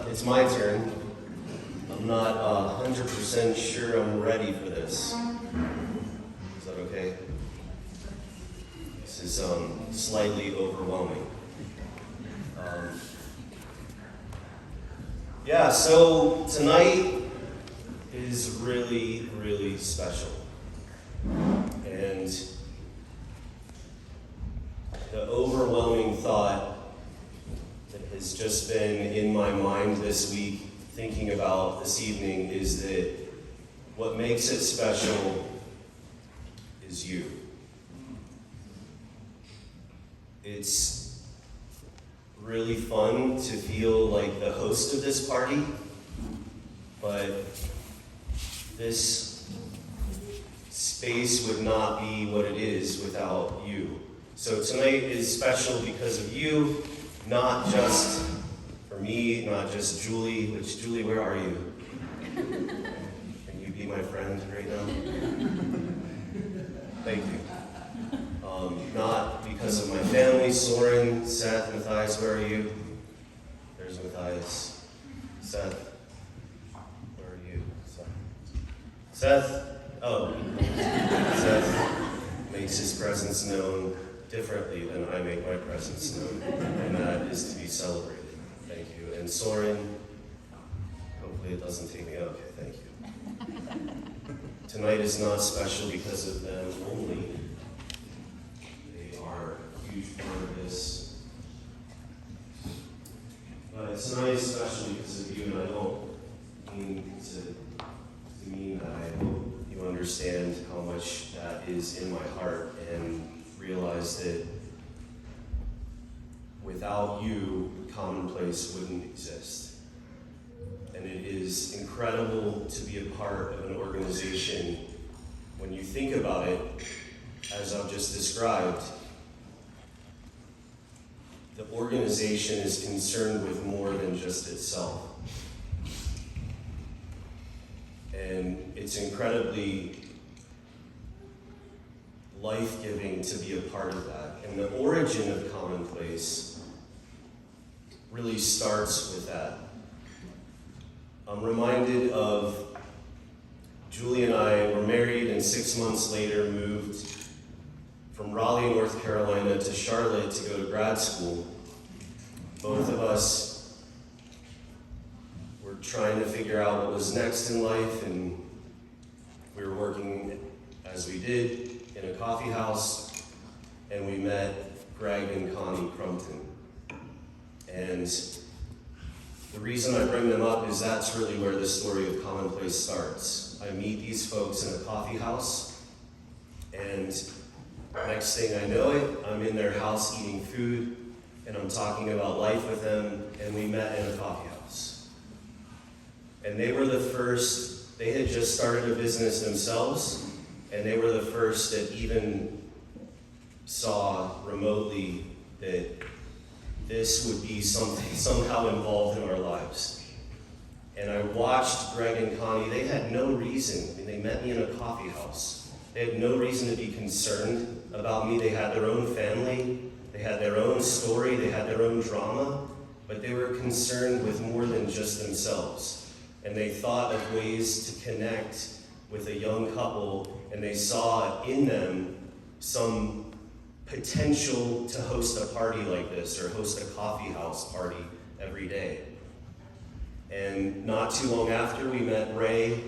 It's my turn. I'm not 100% sure I'm ready for this. Is that okay? This is slightly overwhelming. So tonight is really, really special. And the overwhelming thought that has just been in my mind this week, thinking about this evening, is that what makes it special is you. It's really fun to feel like the host of this party, but this space would not be what it is without you. So tonight is special because of you, not just for me, not just Julie, which, Julie, where are you? Can you be my friend right now? Thank you. Not because of my family, Soren, Seth, Matthias, where are you? There's Matthias. Seth, where are you? Seth? Oh. Seth makes his presence known differently than I make my presence known, and that is to be celebrated. Thank you. And Soren, hopefully it doesn't take me out. Okay, thank you. Tonight is not special because of them only. They are a huge part of this. But tonight is special because of you, and I don't mean to mean that. I hope you understand how much that is in my heart and realize that without you, Commonplace wouldn't exist. And it is incredible to be a part of an organization when you think about it, as I've just described. The organization is concerned with more than just itself. And it's incredibly life-giving to be a part of that. And the origin of Commonplace really starts with that. I'm reminded of Julie and I were married, and 6 months later moved from Raleigh, North Carolina to Charlotte to go to grad school. Both of us were trying to figure out what was next in life, and we were working as we did in a coffee house, and we met Greg and Connie Crumpton. And the reason I bring them up is that's really where the story of Commonplace starts. I meet these folks in a coffee house, and next thing I know it, I'm in their house eating food, and I'm talking about life with them, and we met in a coffee house. And they were the first, they had just started a business themselves, and they were the first that even saw remotely that this would be something somehow involved in our lives. And I watched Greg and Connie. They had no reason. I mean, they met me in a coffee house. They had no reason to be concerned about me. They had their own family. They had their own story. They had their own drama. But they were concerned with more than just themselves. And they thought of ways to connect with a young couple, and they saw in them some potential to host a party like this, or host a coffee house party every day. And not too long after, we met Ray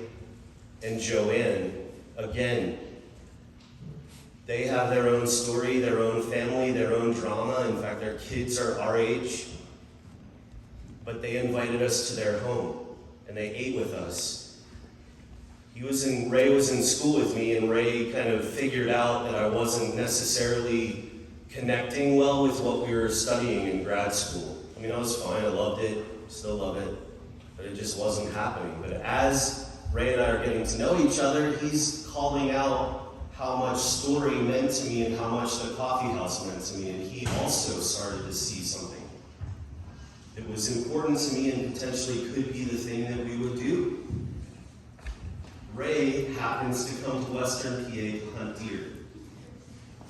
and Joanne. Again, they have their own story, their own family, their own drama. In fact, their kids are our age. But they invited us to their home, and they ate with us. Ray was in school with me, and Ray kind of figured out that I wasn't necessarily connecting well with what we were studying in grad school. I mean, I was fine, I loved it, still love it, but it just wasn't happening. But as Ray and I are getting to know each other, he's calling out how much story meant to me and how much the coffee house meant to me, and he also started to see something that was important to me and potentially could be the thing that we would do. Ray happens to come to Western PA to hunt deer.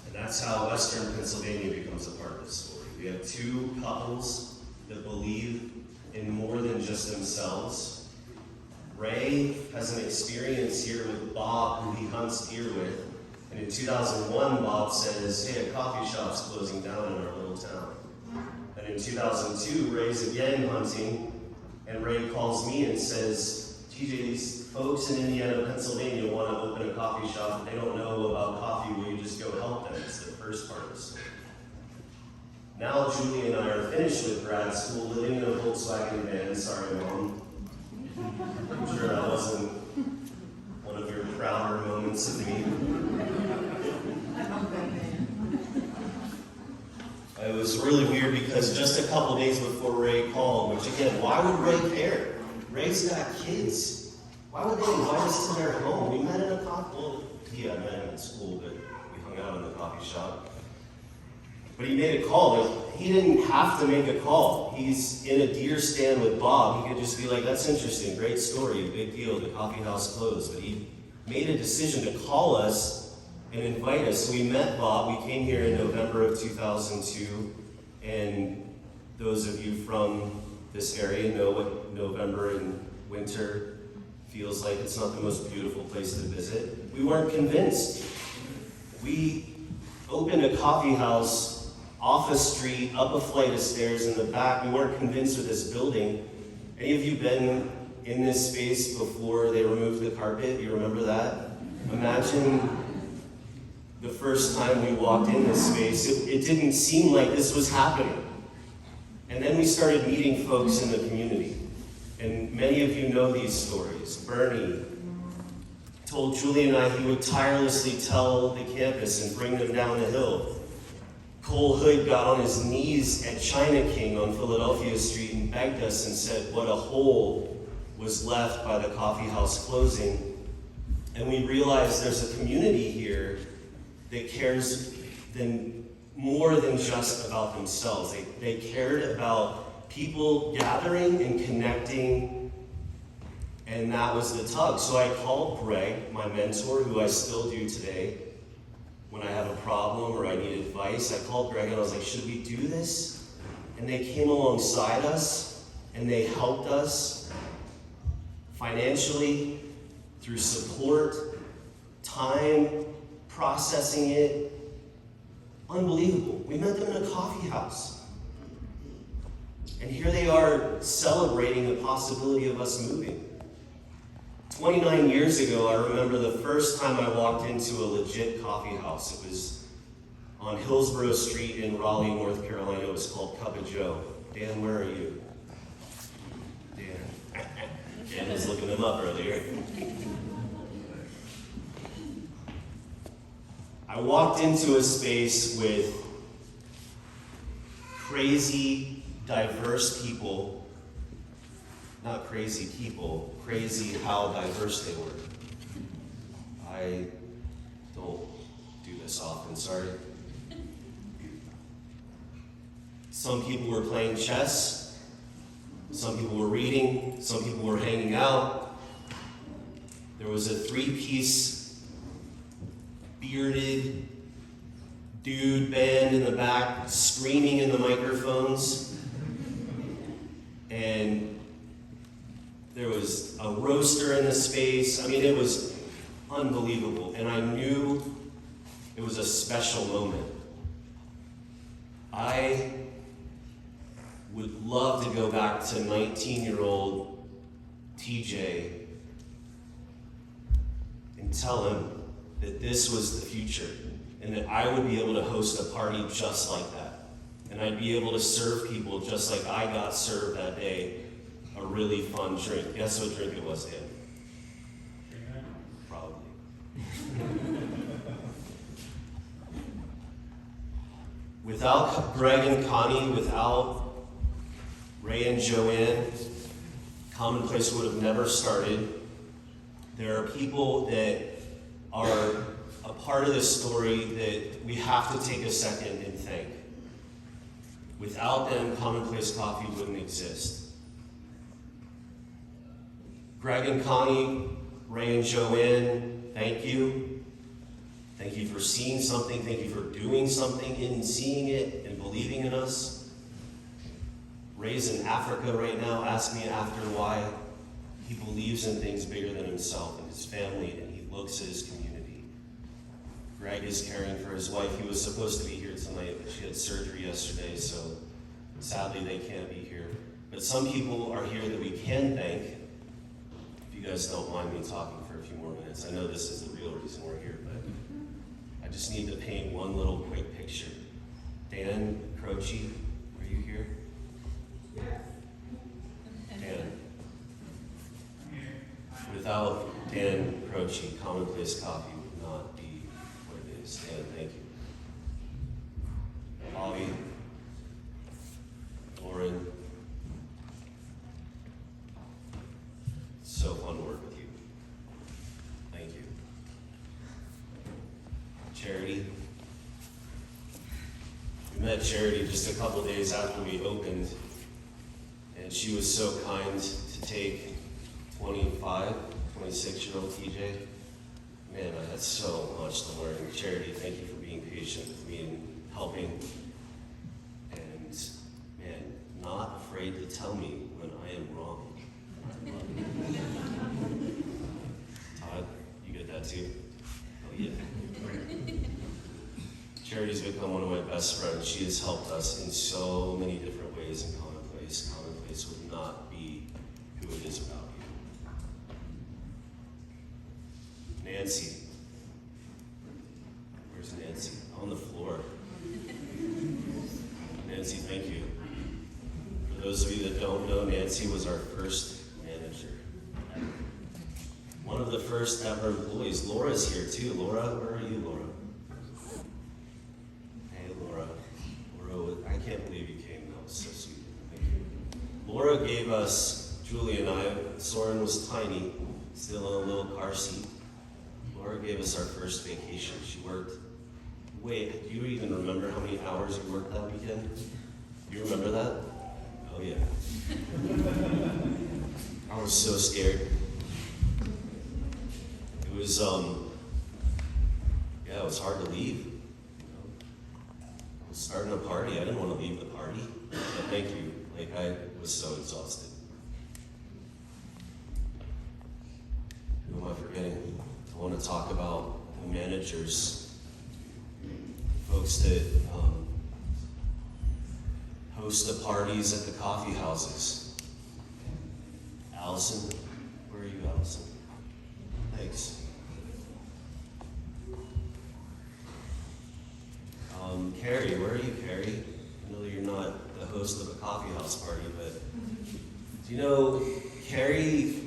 And that's how Western Pennsylvania becomes a part of this story. We have two couples that believe in more than just themselves. Ray has an experience here with Bob, who he hunts deer with. And in 2001, Bob says, hey, a coffee shop's closing down in our little town. And in 2002, Ray's again hunting, and Ray calls me and says, TJ, these folks in Indiana, Pennsylvania want to open a coffee shop, but they don't know about coffee. Will you just go help them? It's the first part of the story. Now Julie and I are finished with grad school, living in a Volkswagen van. Sorry, Mom. I'm sure that wasn't one of your prouder moments of me. It was really weird because just a couple days before Ray called, which again, why would Ray care? Ray's got kids. Why would they invite us to their home? We met in a coffee, well, yeah, I met him at school, but we hung out in the coffee shop. But he made a call. He didn't have to make a call. He's in a deer stand with Bob. He could just be like, that's interesting, great story, big deal, the coffee house closed. But he made a decision to call us and invite us. So we met Bob. We came here in November of 2002. And those of you from this area know what November and winter feels like. It's not the most beautiful place to visit. We weren't convinced. We opened a coffee house off a street, up a flight of stairs in the back. We weren't convinced with this building. Any of you been in this space before they removed the carpet? You remember that? Imagine the first time we walked in this space. It didn't seem like this was happening. And then we started meeting folks in the community. And many of you know these stories. Bernie told Julie and I he would tirelessly tell the campus and bring them down the hill. Cole Hood got on his knees at China King on Philadelphia Street and begged us and said what a hole was left by the coffee house closing. And we realized there's a community here that cares more than just about themselves. They cared about people gathering and connecting, and that was the tug. So I called Greg, my mentor, who I still do today. When I have a problem or I need advice, I called Greg and I was like, should we do this? And they came alongside us and they helped us financially, through support, time, processing it. Unbelievable. We met them in a coffee house. And here they are celebrating the possibility of us moving. 29 years ago, I remember the first time I walked into a legit coffee house. It was on Hillsborough Street in Raleigh, North Carolina. It was called Cup of Joe. Dan, where are you? Dan. Dan was looking them up earlier. I walked into a space with crazy, diverse people. Not crazy people, crazy how diverse they were. I don't do this often, sorry. Some people were playing chess, some people were reading, some people were hanging out. There was a three-piece bearded dude band in the back screaming in the microphones. And there was a roaster in the space. I mean, it was unbelievable. And I knew it was a special moment. I would love to go back to 19-year-old TJ and tell him that this was the future and that I would be able to host a party just like that. And I'd be able to serve people just like I got served that day. A really fun drink. Guess what drink it was, Dan? Probably. Without Greg and Connie, without Ray and Joanne, Commonplace would have never started. There are people that are a part of this story that we have to take a second and thank. Without them, Commonplace Coffee wouldn't exist. Greg and Connie, Ray and Joanne, thank you. Thank you for seeing something. Thank you for doing something in seeing it and believing in us. raised in Africa right now, asked me after why he believes in things bigger than himself and his family, and he looks at his community. Greg is caring for his wife. He was supposed to be here tonight, but she had surgery yesterday, so sadly they can't be here. But some people are here that we can thank. If you guys don't mind me talking for a few more minutes. I know this is the real reason we're here, but I just need to paint one little quick picture. Dan Croce, are you here? Yes. Dan. Without Dan Croce, Commonplace Coffee would not be what it is. Dan, thank you. Bobby, Lauren, so fun to work with you. Thank you. Charity. We met Charity just a couple days after we opened, and she was so kind to take 26-year-old TJ. Man, I had so much to learn. Charity, thank you for being patient with me and helping. And man, not afraid to tell me when I am wrong. Todd, you get that too? Oh yeah. Charity's become one of my best friends. She has helped us in so many different ways in Commonplace. Commonplace would not be who it is without you. Nancy. Where's Nancy? On the floor. Nancy, thank you. For those of you that don't know, Nancy was our first manager. One of the first ever employees. Laura's here too. Laura, where are you, Laura? Hey, Laura. Laura, I can't believe you came. That was so sweet. Thank you. Laura gave us, Julie and I, Soren was tiny, still in a little car seat. Laura gave us our first vacation. She worked, wait, do you even remember how many hours you worked that weekend? You remember that? Oh yeah. I was so scared. It was, yeah, it was hard to leave. You know? I was starting a party. I didn't want to leave the party. But thank you. Like, I was so exhausted. Who am I forgetting? I want to talk about the managers, folks that host the parties at the coffee houses. Allison, where are you, Allison? Thanks. Carrie, where are you, Carrie? I know you're not the host of a coffee house party, but do you know Carrie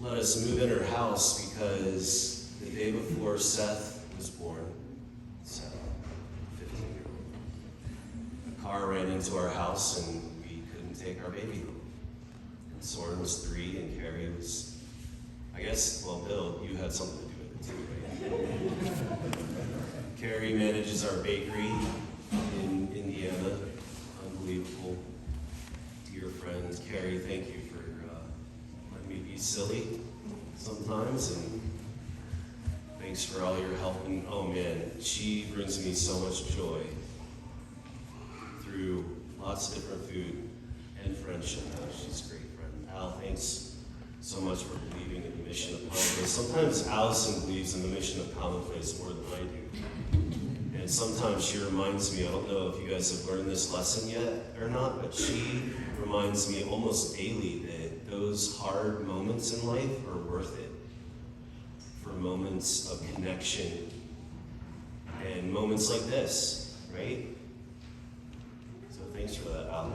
let us move in her house because the day before Seth was born, Seth, 15-year-old, a car ran into our house and we couldn't take our baby home. And Soren was 3 and Carrie was, I guess, well, Bill, you had something to do with it too, right? Carrie manages our bakery in Indiana. Unbelievable. Dear friend, Carrie, thank you for letting me be silly sometimes, and thanks for all your help. And oh man, she brings me so much joy through lots of different food and friendship. She's a great friend. Al, thanks so much for believing in the mission of Commonplace. Sometimes Allison believes in the mission of Commonplace more than I do. And sometimes she reminds me, I don't know if you guys have learned this lesson yet or not, but she reminds me almost daily that those hard moments in life are worth it for moments of connection and moments like this, right? So thanks for that, Al.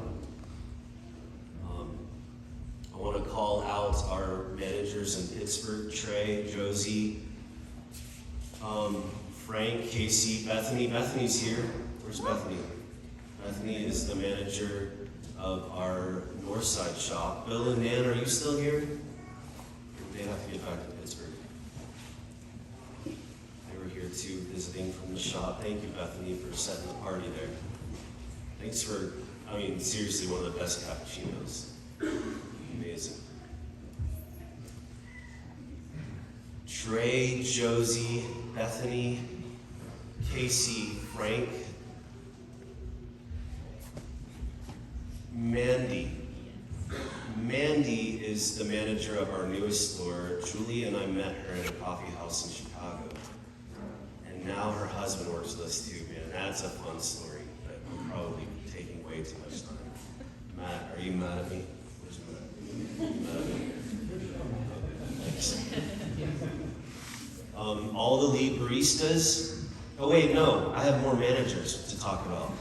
I want to call out our managers in Pittsburgh, Trey, Josie, Frank, Casey, Bethany. Bethany's here. Where's Bethany? Bethany is the manager of our Northside shop. Bill and Nan, are you still here? They have to get back to Pittsburgh. They were here too, visiting from the shop. Thank you, Bethany, for setting the party there. Thanks for, I mean, seriously, one of the best cappuccinos. Amazing. Trey, Josie, Bethany, Casey, Frank, Mandy. Mandy is the manager of our newest store. Julie and I met her at a coffee house in Chicago. And now her husband works with us too, man. That's a fun story, but I'm probably taking way too much time. Matt, are you mad at me? Where's Matt? Mad at me? Thanks. All the lead baristas. Oh wait, no, I have more managers to talk about.